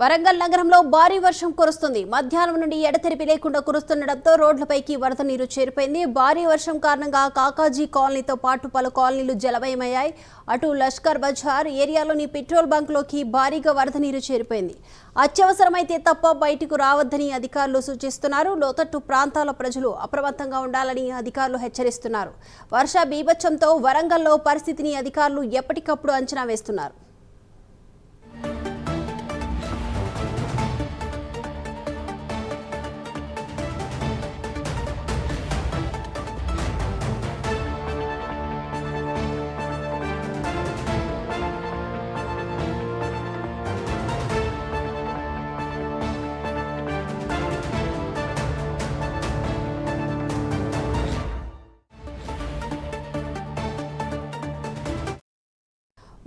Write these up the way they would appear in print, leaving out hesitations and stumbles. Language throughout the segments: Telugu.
వరంగల్ నగరంలో భారీ వర్షం కురుస్తుంది. మధ్యాహ్నం నుండి ఎడతెరిపి లేకుండా కురుస్తుండటంతో రోడ్లపైకి వరద నీరు చేరిపోయింది. భారీ వర్షం కారణంగా కాకాజీ కాలనీతో పాటు పలు కాలనీలు జలమయమయ్యాయి. అటు లష్కర్ బజార్ ఏరియాలోని పెట్రోల్ బంక్లోకి భారీగా వరద నీరు చేరిపోయింది. అత్యవసరమైతే తప్ప బయటకు రావద్దని అధికారులు సూచిస్తున్నారు. లోతట్టు ప్రాంతాల ప్రజలు అప్రమత్తంగా ఉండాలని అధికారులు హెచ్చరిస్తున్నారు. వర్ష బీభత్సంతో వరంగల్లో పరిస్థితిని అధికారులు ఎప్పటికప్పుడు అంచనా వేస్తున్నారు.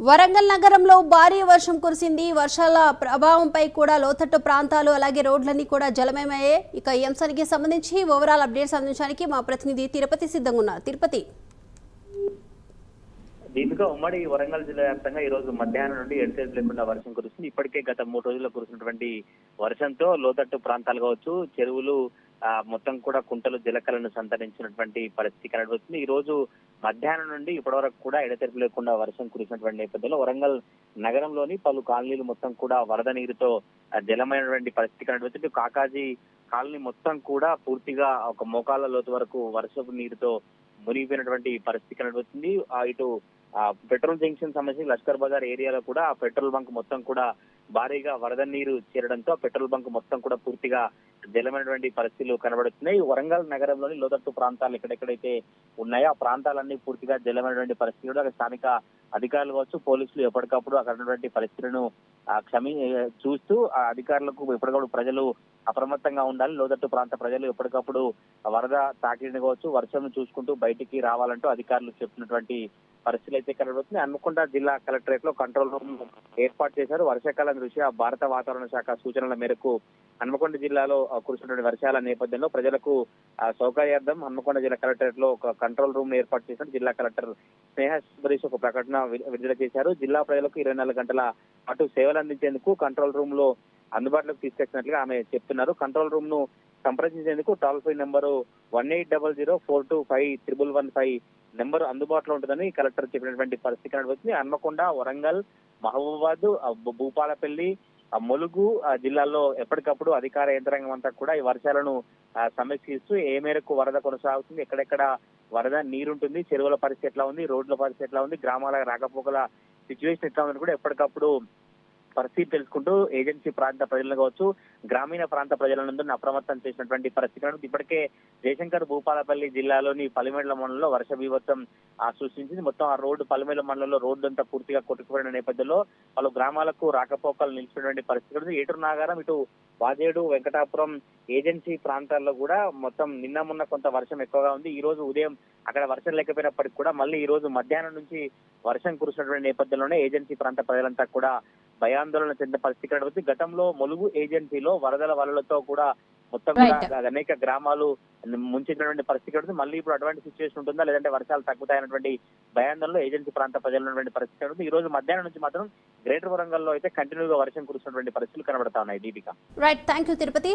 వరంగల్ నగరంలో భారీ వర్షం కురిసింది. వర్షాల ప్రభావంపై కూడా లోతట్టు ప్రాంతాలు అలాగే రోడ్లన్నీ కూడా జలమయమయ్యాయి. ఇక ఈ అంశానికి సంబంధించి ఓవరాల్ అప్డేట్స్ అందించడానికి మా ప్రతినిధి తిరుపతి సిద్ధంగా ఉన్నారు. తిరుపతి. దీపిక, ఉమ్మడి వరంగల్ జిల్లా వ్యాప్తంగా ఈ రోజు మధ్యాహ్నం నుండి ఎడతెరిపి లేకుండా వర్షం కురుస్తుంది. ఇప్పటికే గత 3 రోజుల్లో కురుస్తున్నటువంటి వర్షంతో లోతట్టు ప్రాంతాలు కావచ్చు, చెరువులు మొత్తం కూడా కుంటలు జలకలను సంతరించినటువంటి పరిస్థితి కనబడుతుంది. ఈ రోజు మధ్యాహ్నం నుండి ఇప్పటి వరకు కూడా ఎడతెరిపి లేకుండా వర్షం కురిసినటువంటి నేపథ్యంలో వరంగల్ నగరంలోని పలు కాలనీలు మొత్తం కూడా వరద నీరుతో జలమైనటువంటి పరిస్థితి కనబడుతుంది. కాకాజీ కాలనీ మొత్తం కూడా పూర్తిగా ఒక మోకాళ్ళ లోతు వరకు వర్షపు నీరుతో మునిగిపోయినటువంటి పరిస్థితి కనబడుతుంది. ఇటు పెట్రోల్ జంక్షన్ సంబంధించి లష్కర్ బజార్ ఏరియాలో కూడా ఆ పెట్రోల్ బంక్ మొత్తం కూడా భారీగా వరద నీరు చేరడంతో పెట్రోల్ బంక్ మొత్తం కూడా పూర్తిగా జలమైనటువంటి పరిస్థితులు కనబడుతున్నాయి. వరంగల్ నగరంలోని లోతట్టు ప్రాంతాలు ఎక్కడెక్కడైతే ఉన్నాయో ఆ ప్రాంతాలన్నీ పూర్తిగా జలమైనటువంటి పరిస్థితులు అక్కడ స్థానిక అధికారులు కావచ్చు, పోలీసులు ఎప్పటికప్పుడు అక్కడ ఉన్నటువంటి పరిస్థితులను చూస్తూ ఆ అధికారులకు ఎప్పటికప్పుడు ప్రజలు అప్రమత్తంగా ఉండాలి. లోతట్టు ప్రాంత ప్రజలు ఎప్పటికప్పుడు వరద తాకిడిని కావచ్చు, వర్షం చూసుకుంటూ బయటికి రావాలంటూ అధికారులు చెప్తున్నటువంటి పరిస్థితులు అయితే కనబడుతుంది. హన్మకొండ జిల్లా కలెక్టరేట్ లో కంట్రోల్ రూమ్ ఏర్పాటు చేశారు. వర్షాకాలం దృష్ట్యా భారత వాతావరణ శాఖ సూచనల మేరకు హన్మకొండ జిల్లాలో కురుస్తున్నటువంటి వర్షాల నేపథ్యంలో ప్రజలకు సౌకర్యార్థం హన్మకొండ జిల్లా కలెక్టరేట్ లో ఒక కంట్రోల్ రూమ్ ఏర్పాటు చేశారు. జిల్లా కలెక్టర్ స్నేహ సురేష్ ఒక ప్రకటన విడుదల చేశారు. జిల్లా ప్రజలకు 24 గంటల పాటు సేవలు అందించేందుకు కంట్రోల్ రూమ్ లో అందుబాటులోకి తీసుకొచ్చినట్లుగా ఆమె చెప్తున్నారు. కంట్రోల్ రూమ్ ను సంప్రదించేందుకు టోల్ ఫ్రీ నెంబరు 180042251115 నెంబర్ అందుబాటులో ఉంటుందని కలెక్టర్ చెప్పినటువంటి పరిస్థితి కనబడుతుంది. హన్మకొండ, వరంగల్, మహబూబాబాద్, భూపాలపల్లి, ములుగు జిల్లాల్లో ఎప్పటికప్పుడు అధికార యంత్రాంగం అంతా కూడా ఈ వర్షాలను సమీక్షిస్తూ ఏ మేరకు వరద కొనసాగుతుంది, ఎక్కడెక్కడ వరద నీరుంటుంది, చెరువుల పరిస్థితి ఎట్లా ఉంది, రోడ్ల పరిస్థితి ఎట్లా ఉంది, గ్రామాల రాకపోకల సిచ్యువేషన్ ఎట్లా ఉందని కూడా ఎప్పటికప్పుడు పరిస్థితి తెలుసుకుంటూ ఏజెన్సీ ప్రాంత ప్రజలను కావచ్చు, గ్రామీణ ప్రాంత ప్రజలందరినీ అప్రమత్తం చేసినటువంటి పరిస్థితి. ఇప్పటికే జయశంకర్ భూపాలపల్లి జిల్లాలోని పలిమేళ్ల మండలంలో వర్ష బీభత్సం సృష్టించింది. మొత్తం ఆ రోడ్డు పలిమేళ్ల మండలంలో రోడ్డు అంతా పూర్తిగా కొట్టుకుపోయిన నేపథ్యంలో పలు గ్రామాలకు రాకపోకలు నిలిచినటువంటి పరిస్థితి. ఏటూరు నాగారం, ఇటు వాజేడు, వెంకటాపురం ఏజెన్సీ ప్రాంతాల్లో కూడా మొత్తం నిన్న మొన్న కొంత వర్షం ఎక్కువగా ఉంది. ఈ రోజు ఉదయం అక్కడ వర్షం లేకపోయినప్పటికీ కూడా మళ్ళీ ఈ రోజు మధ్యాహ్నం నుంచి వర్షం కురుస్తున్నటువంటి నేపథ్యంలోనే ఏజెన్సీ ప్రాంత ప్రజలంతా కూడా భయాందోళన చెందిన పరిస్థితి కనబడుతుంది. గతంలో ములుగు ఏజెన్సీలో వరదల వలలతో కూడా మొత్తం అనేక గ్రామాలు ముంచినటువంటి పరిస్థితి కనబడుతుంది. మళ్ళీ ఇప్పుడు అటువంటి సిచ్యువేషన్ ఉంటుందా లేదంటే వర్షాలు తగ్గుతాయన్నటువంటి భయాందోళనలో ఏజెన్సీ ప్రాంత ప్రజలు ఉన్నటువంటి పరిస్థితి కనబడుతుంది. ఈ రోజు మధ్యాహ్నం నుంచి మాత్రం గ్రేటర్ వరంగల్ లో అయితే కంటిన్యూగా వర్షం కురుస్తున్నటువంటి పరిస్థితులు కనబడతా ఉన్నాయి. Deepika. Right, thank you Tirupati.